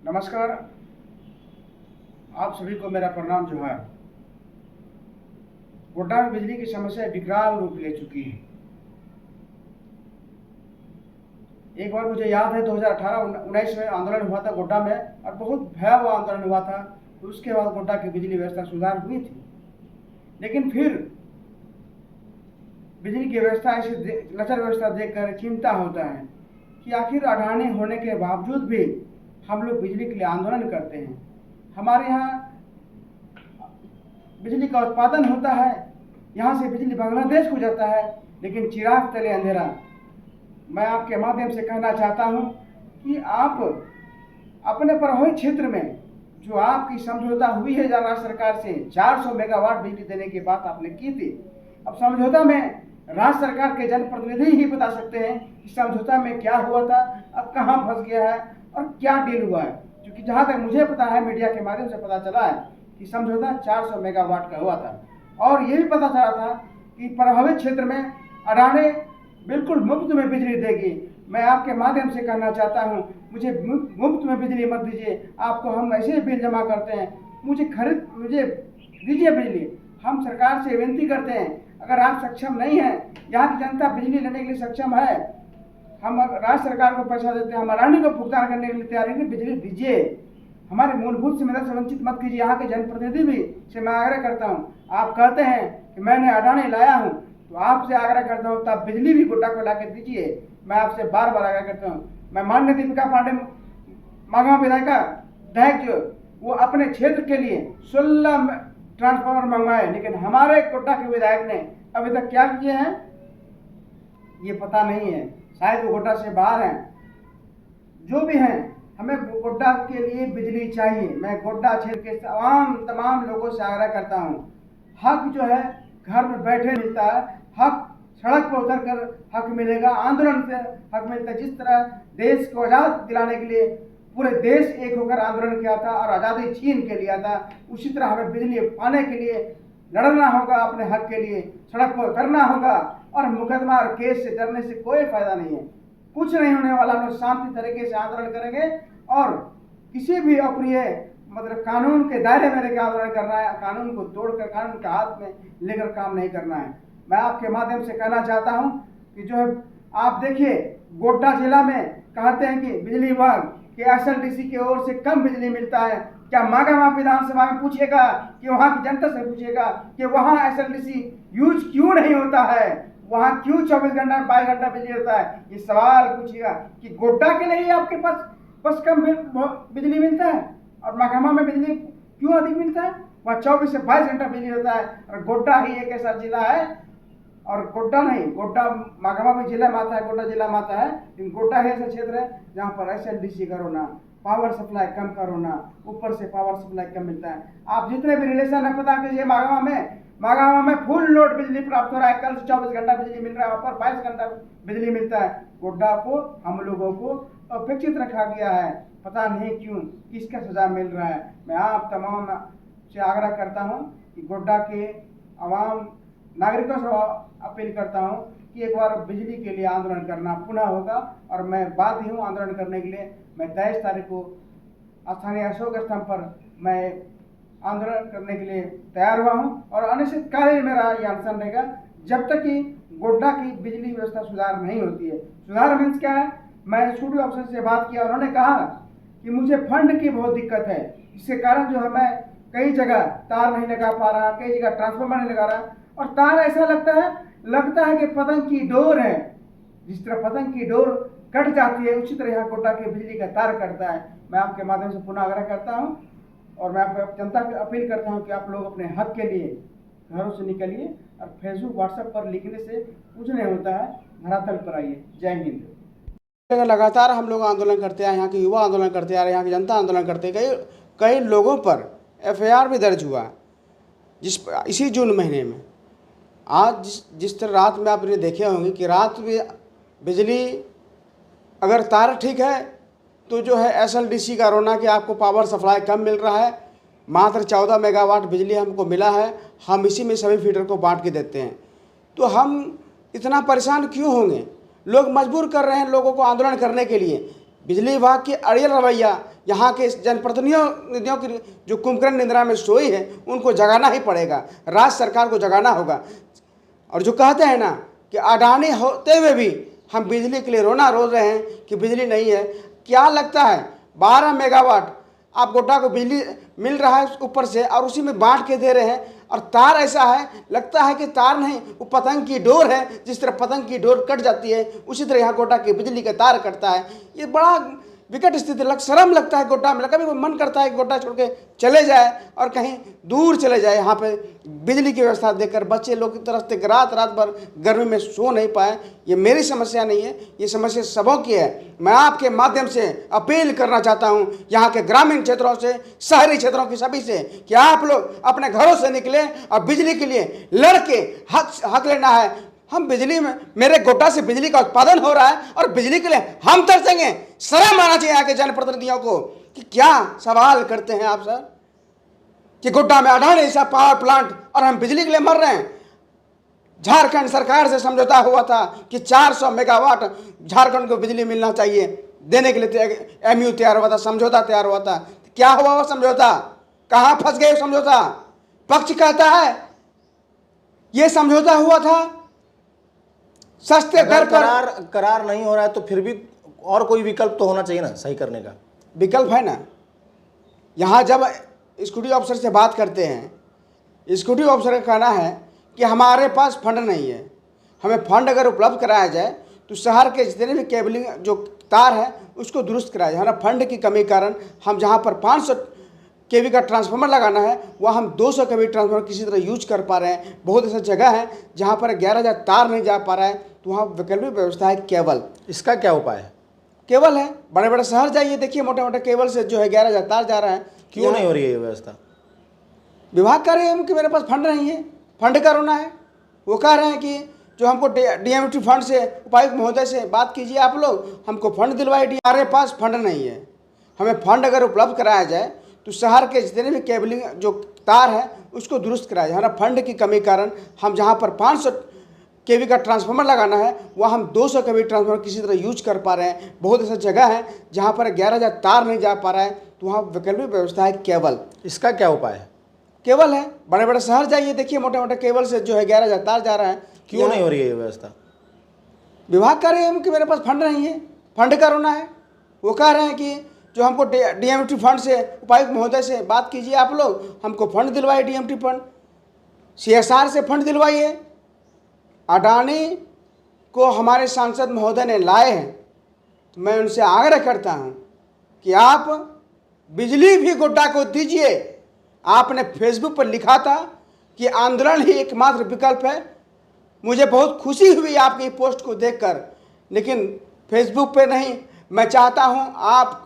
नमस्कार। आप सभी को मेरा प्रणाम जोहार। गोड्डा में बिजली की समस्या विकराल रूप ले चुकी है। एक बार मुझे याद है 2018-19 में आंदोलन हुआ था गोड्डा में, और बहुत भयावह आंदोलन हुआ था। तो उसके बाद गोड्डा की बिजली व्यवस्था सुधार हुई थी, लेकिन फिर बिजली की व्यवस्था ऐसी लचर व्यवस्था देखकर चिंता होता है कि आखिर अडानी होने के बावजूद भी हम लोग बिजली के लिए आंदोलन करते हैं। हमारे यहाँ बिजली का उत्पादन होता है, यहाँ से बिजली बांग्लादेश को जाता है, लेकिन चिराग तले अंधेरा। मैं आपके माध्यम से कहना चाहता हूँ कि आप अपने प्रभावित क्षेत्र में जो आपकी समझौता हुई है राज्य सरकार से 400 मेगावाट बिजली देने की बात आपने की थी, अब समझौता में राज्य सरकार के जनप्रतिनिधि ही बता सकते हैं कि समझौता में क्या हुआ था, अब कहाँ फंस गया है और क्या डील हुआ है। क्योंकि जहाँ तक मुझे पता है, मीडिया के माध्यम से पता चला है कि समझौता 400 मेगावाट का हुआ था, और ये भी पता चला था कि प्रभावित क्षेत्र में अडानी बिल्कुल मुफ्त में बिजली देगी। मैं आपके माध्यम से कहना चाहता हूँ, मुझे मुफ्त में बिजली मत दीजिए। आपको हम ऐसे बिल जमा करते हैं, मुझे दीजिए बिजली। हम सरकार से विनती करते हैं, अगर आप सक्षम नहीं हैं, यहाँ की जनता बिजली लेने के लिए सक्षम है, हम राज्य सरकार को पैसा देते हैं, हम अडानी को भुगतान करने के लिए तैयार हैं, बिजली दीजिए। हमारे मूलभूत सुविधा से वंचित मत कीजिए। यहाँ के जनप्रतिनिधि भी से मैं आग्रह करता हूँ, आप कहते हैं कि मैंने अडानी लाया हूँ, तो आपसे आग्रह करता हूँ तब बिजली भी गोड्डा को लाकर दीजिए। मैं आपसे बार बार आग्रह करता हूँ। मैं माननीय दीपिका पांडे माघवा विधायिका जो वो अपने क्षेत्र के लिए 16 ट्रांसफार्मर मंगवाए, लेकिन हमारे गोड्डा के विधायक ने अभी तक क्या किए हैं ये पता नहीं है। शायद वो गोड्डा से बाहर हैं। जो भी हैं, हमें गोड्डा के लिए बिजली चाहिए। मैं गोड्डा क्षेत्र के तमाम लोगों से आग्रह करता हूँ, हक जो है घर में बैठे मिलता है, हक सड़क पर उतर कर हक मिलेगा, आंदोलन से हक मिलता है। जिस तरह देश को आज़ाद दिलाने के लिए पूरे देश एक होकर आंदोलन किया था और आज़ादी छीन के लिया था, उसी तरह हमें बिजली पाने के लिए लड़ना होगा, अपने हक के लिए सड़क पर उतरना होगा। और मुकदमा और केस से डरने से कोई फायदा नहीं है, कुछ नहीं होने वाला। हम लोग शांति तरीके से आंदोलन करेंगे और किसी भी अप्रिय कानून के दायरे में रहकर आंदोलन करना है। कानून को तोड़कर, कानून के हाथ में लेकर काम नहीं करना है। मैं आपके माध्यम से कहना चाहता हूं कि जो है, आप देखिए गोड्डा जिला में कहते हैं कि बिजली विभाग के SLDC की ओर से कम बिजली मिलता है। क्या माघवा विधानसभा में पूछेगा कि वहां की जनता से पूछेगा कि वहां SLDC यूज क्यों नहीं होता है, वहां क्यों 24 घंटा 22 घंटा बिजली होता है? ये सवाल पूछिएगा कि गोड्डा के लिए आपके पास बस कम बिजली मिलता है और माघवा में बिजली क्यों अधिक मिलता है? वहाँ 24 से 22 घंटा बिजली होता है। और गोड्डा ही एक ऐसा जिला है, और गोड्डा नहीं, गोड्डा माघवा में जिला माता है, गोड्डा जिला माता है, लेकिन गोड्डा ही ऐसा क्षेत्र है जहाँ पर SLDC का रोना, पावर सप्लाई कम का रोना, ऊपर से पावर सप्लाई कम मिलता है। आप जितने भी रिलेशन है पता कीजिए, माघवा में फुल लोड बिजली प्राप्त हो रहा है। कल से 24 घंटा बिजली मिल रहा है, वहाँ पर 22 घंटा बिजली मिलता है। गोड्डा को हम लोगों को अपेक्षित रखा गया है, पता नहीं क्यों, किसका सजा मिल रहा है। मैं आप तमाम से आग्रह करता हूं कि गोड्डा के आवाम नागरिकों से अपील करता हूं कि एक बार बिजली के लिए आंदोलन करना पुनः होगा, और मैं बाध्य हूं आंदोलन करने के लिए। मैं 23 तारीख को स्थानीय अशोक स्तंभ पर मैं आंदोलन करने के लिए तैयार हुआ हूं, और अनिश्चितकालीन मेरा ये अनशन रहेगा जब तक कि गोड्डा की बिजली व्यवस्था सुधार नहीं होती है। सुधार मीन्स क्या है? मैं स्टूडियो अफसर से बात किया, उन्होंने कहा कि मुझे फंड की बहुत दिक्कत है, इसके कारण जो है मैं कई जगह तार नहीं लगा पा रहा, कई जगह ट्रांसफार्मर नहीं लगा रहा, और तार ऐसा लगता है कि पतंग की डोर है। जिस तरह पतंग की डोर कट जाती है, उसी तरह यहाँ गोड्डा के बिजली का तार कटता है। मैं आपके माध्यम से पुनः आग्रह करता हूँ, और मैं जनता से अपील करता हूँ कि आप लोग अपने हक के लिए घरों से निकलिए, और फेसबुक व्हाट्सएप पर लिखने से कुछ नहीं होता है, धरातल पर आइए। जय हिंद। लगातार हम लोग आंदोलन करते आए, यहाँ के युवा आंदोलन करते आ रहे, यहाँ की जनता आंदोलन करते, कई लोगों पर FIR भी दर्ज हुआ इसी जून महीने में। आज जिस तरह रात में आपने देखे होंगे कि रात में बिजली, अगर तार ठीक है तो जो है SLDC का रोना कि आपको पावर सप्लाई कम मिल रहा है। मात्र 14 मेगावाट बिजली हमको मिला है, हम इसी में सभी फीडर को बांट के देते हैं। तो हम इतना परेशान क्यों होंगे? लोग मजबूर कर रहे हैं लोगों को आंदोलन करने के लिए। बिजली विभाग की अड़ियल रवैया, यहाँ के जनप्रतिनिधियों की जो कुंभकर्ण निद्रा में सोई है उनको जगाना ही पड़ेगा, राज्य सरकार को जगाना होगा। और जो कहते हैं ना कि अडानी होते हुए भी हम बिजली के लिए रोना रो रहे हैं कि बिजली नहीं है, क्या लगता है 12 मेगावाट आप गोटा को बिजली मिल रहा है ऊपर से और उसी में बांट के दे रहे हैं, और तार ऐसा है लगता है कि तार नहीं वो पतंग की डोर है, जिस तरह पतंग की डोर कट जाती है उसी तरह यहाँ गोटा की बिजली का तार कटता है। ये बड़ा विकट स्थिति शर्म लगता है गोटा में। कभी मन करता है कि गोटा छोड़ के चले जाए और कहीं दूर चले जाए, यहाँ पे बिजली की व्यवस्था देकर बच्चे लोग की तरफ से रात भर गर्मी में सो नहीं पाए। ये मेरी समस्या नहीं है, ये समस्या सबों की है। मैं आपके माध्यम से अपील करना चाहता हूँ यहाँ के ग्रामीण क्षेत्रों से, शहरी क्षेत्रों की सभी से कि आप लोग अपने घरों से निकले और बिजली के लिए लड़के हक लेना है। हम बिजली में, मेरे गोटा से बिजली का उत्पादन हो रहा है और बिजली के लिए हम तरसेंगे। शर्म आना चाहिए यहाँ के जनप्रतिनिधियों को कि क्या सवाल करते हैं आप सर, कि गोड्डा में अडानी ऐसा पावर प्लांट और हम बिजली के लिए मर रहे हैं। झारखंड सरकार से समझौता हुआ था कि 400 मेगावाट झारखंड को बिजली मिलना चाहिए, देने के लिए एमयू तैयार हुआ था, समझौता तैयार हुआ था। क्या हुआ वो समझौता, कहाँ फंस गए समझौता? पक्ष कहता है ये समझौता हुआ था सस्ते दर पर। करार नहीं हो रहा है तो फिर भी और कोई विकल्प तो होना चाहिए ना सही करने का। विकल्प है ना, यहाँ जब स्कूटी ऑफिसर से बात करते हैं, स्कूटी ऑफिसर का कहना है कि हमारे पास फंड नहीं है, हमें फंड अगर उपलब्ध कराया जाए तो शहर के जितने भी केबलिंग जो तार है उसको दुरुस्त कराया जाए। हमारा फंड की कमी के कारण हम जहाँ पर 500 केवी का ट्रांसफार्मर लगाना है वहाँ हम 200 केवी ट्रांसफार्मर किसी तरह यूज कर पा रहे हैं। बहुत ऐसा जगह है जहाँ पर 11,000 तार नहीं जा पा रहा है, तो वहाँ वैकल्पिक व्यवस्था है केबल। इसका क्या उपाय है? केबल है, बड़े बड़े शहर जाइए देखिए, मोटे मोटे केबल से जो है 11,000 तार जा रहा है। क्यों नहीं हो रही है ये व्यवस्था? विभाग कह रहे हैं कि मेरे पास फंड नहीं है, फंड का रोना है। वो कह रहे हैं कि जो हमको डीएमटी फंड से, उपायुक्त महोदय से बात कीजिए आप लोग, हमको फंड दिलवाए। हमारे पास फंड नहीं है, हमें फंड अगर उपलब्ध कराया जाए तो शहर के जितने भी केबलिंग जो तार है उसको दुरुस्त कराया जाए। हमारा फंड की कमी के कारण हम जहाँ पर 500 केवी का ट्रांसफार्मर लगाना है वहाँ हम 200 केवी ट्रांसफार्मर किसी तरह यूज कर पा रहे हैं। बहुत ऐसा जगह है जहाँ पर 11,000 तार नहीं जा पा रहा है, तो वहाँ वैकल्पिक व्यवस्था है केबल। इसका क्या उपाय है? केबल है, बड़े बड़े शहर जाइए देखिए, मोटे मोटे केबल से जो है 11,000 तार जा रहा है। क्यों नहीं हो रही है ये व्यवस्था? विभाग कह रहे हैं कि मेरे पास फंड नहीं है, फंड का रोना है। वो कह रहे हैं कि जो हमको डीएमटी फंड से, उपायुक्त महोदय से बात कीजिए आप लोग, हमको फंड दिलवाए, डीएमटी फंड, सीएसआर से फंड दिलवाइए। अडानी को हमारे सांसद महोदय ने लाए हैं, तो मैं उनसे आग्रह करता हूं कि आप बिजली भी गोड्डा को दीजिए। आपने फेसबुक पर लिखा था कि आंदोलन ही एकमात्र विकल्प है। मुझे बहुत खुशी हुई आपकी पोस्ट को देखकर, लेकिन फेसबुक पे नहीं। मैं चाहता हूं आप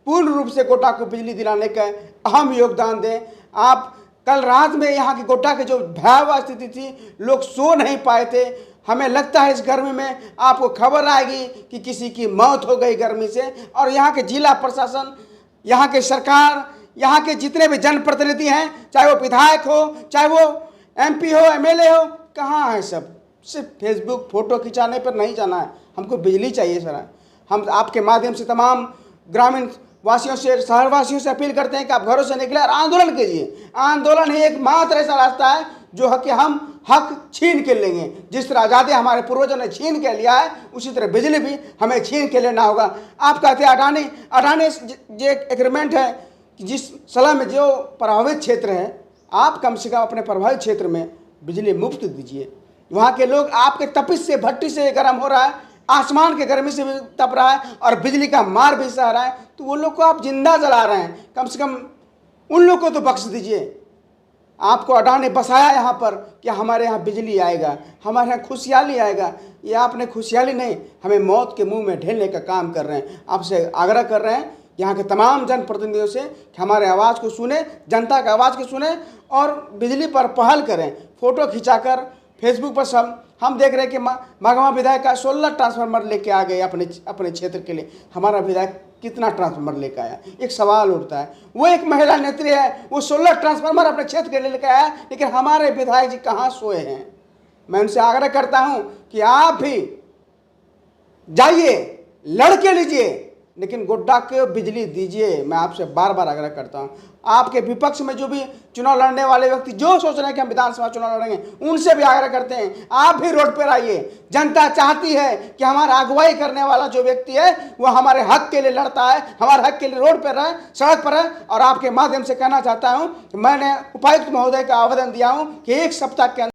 पूर्ण रूप से गोड्डा को बिजली दिलाने का अहम योगदान दें। आप कल रात में यहाँ की गोड्डा की जो भयावह स्थिति थी, लोग सो नहीं पाए थे। हमें लगता है इस गर्मी में आपको खबर आएगी कि किसी की मौत हो गई गर्मी से। और यहाँ के जिला प्रशासन, यहाँ के सरकार, यहाँ के जितने भी जनप्रतिनिधि हैं, चाहे वो विधायक हो, चाहे वो एमपी हो, एमएलए हो, कहाँ है सब? सिर्फ फेसबुक फोटो खिंचाने पर नहीं जाना है, हमको बिजली चाहिए सर। हम आपके माध्यम से तमाम ग्रामीण वासियों से, शहर वासियों से अपील करते हैं कि आप घरों से निकले और आंदोलन कीजिए। आंदोलन ही एकमात्र ऐसा रास्ता है जो है कि हम हक छीन के लेंगे। जिस तरह आज़ादी हमारे पूर्वजों ने छीन के लिया है, उसी तरह बिजली भी हमें छीन के लेना होगा। आप कहते हैं अडानी जो एग्रीमेंट है कि जिस सलाह में जो प्रभावित क्षेत्र है, आप कम से कम अपने प्रभावित क्षेत्र में बिजली मुफ्त दीजिए। वहाँ के लोग आपके तपिश से, भट्टी से गर्म हो रहा है, आसमान के गर्मी से भी तप रहा है और बिजली का मार भी सह रहा है, तो वो लोग को आप जिंदा जला रहे हैं। कम से कम उन लोग को तो बख्श दीजिए। आपको अडानी बसाया यहाँ पर कि हमारे यहाँ बिजली आएगा, हमारे यहाँ खुशहाली आएगा। ये आपने खुशहाली नहीं, हमें मौत के मुंह में ढेलने का काम कर रहे हैं। आपसे आग्रह कर रहे हैं यहाँ के तमाम जनप्रतिनिधियों से कि हमारे आवाज़ को सुने, जनता का आवाज़ को सुने और बिजली पर पहल करें। फ़ोटो खिंचाकर फेसबुक पर सब हम देख रहे हैं कि मगवा विधायक का 16 ट्रांसफार्मर लेके आ गए अपने क्षेत्र के लिए। हमारा विधायक कितना ट्रांसफार्मर लेकर आया? एक सवाल उठता है। वो एक महिला नेत्री है, वो 16 ट्रांसफार्मर अपने क्षेत्र के लिए लेकर आया, लेकिन हमारे विधायक जी कहाँ सोए हैं? मैं उनसे आग्रह करता हूँ कि आप भी जाइए, लड़के लीजिए, लेकिन गोड्डा को बिजली दीजिए, मैं आपसे बार बार आग्रह करता हूँ। आपके विपक्ष में जो भी चुनाव लड़ने वाले व्यक्ति जो सोच रहे हैं कि हम विधानसभा चुनाव लड़ेंगे, उनसे भी आग्रह करते हैं आप भी रोड पर आइए। जनता चाहती है कि हमारा अगुवाई करने वाला जो व्यक्ति है वो हमारे हक के लिए लड़ता है, हमारे हक के लिए रोड पर रहे, सड़क पर है। और आपके माध्यम से कहना चाहता हूँ, मैंने उपायुक्त महोदय का आवेदन दिया हूँ कि 1 सप्ताह के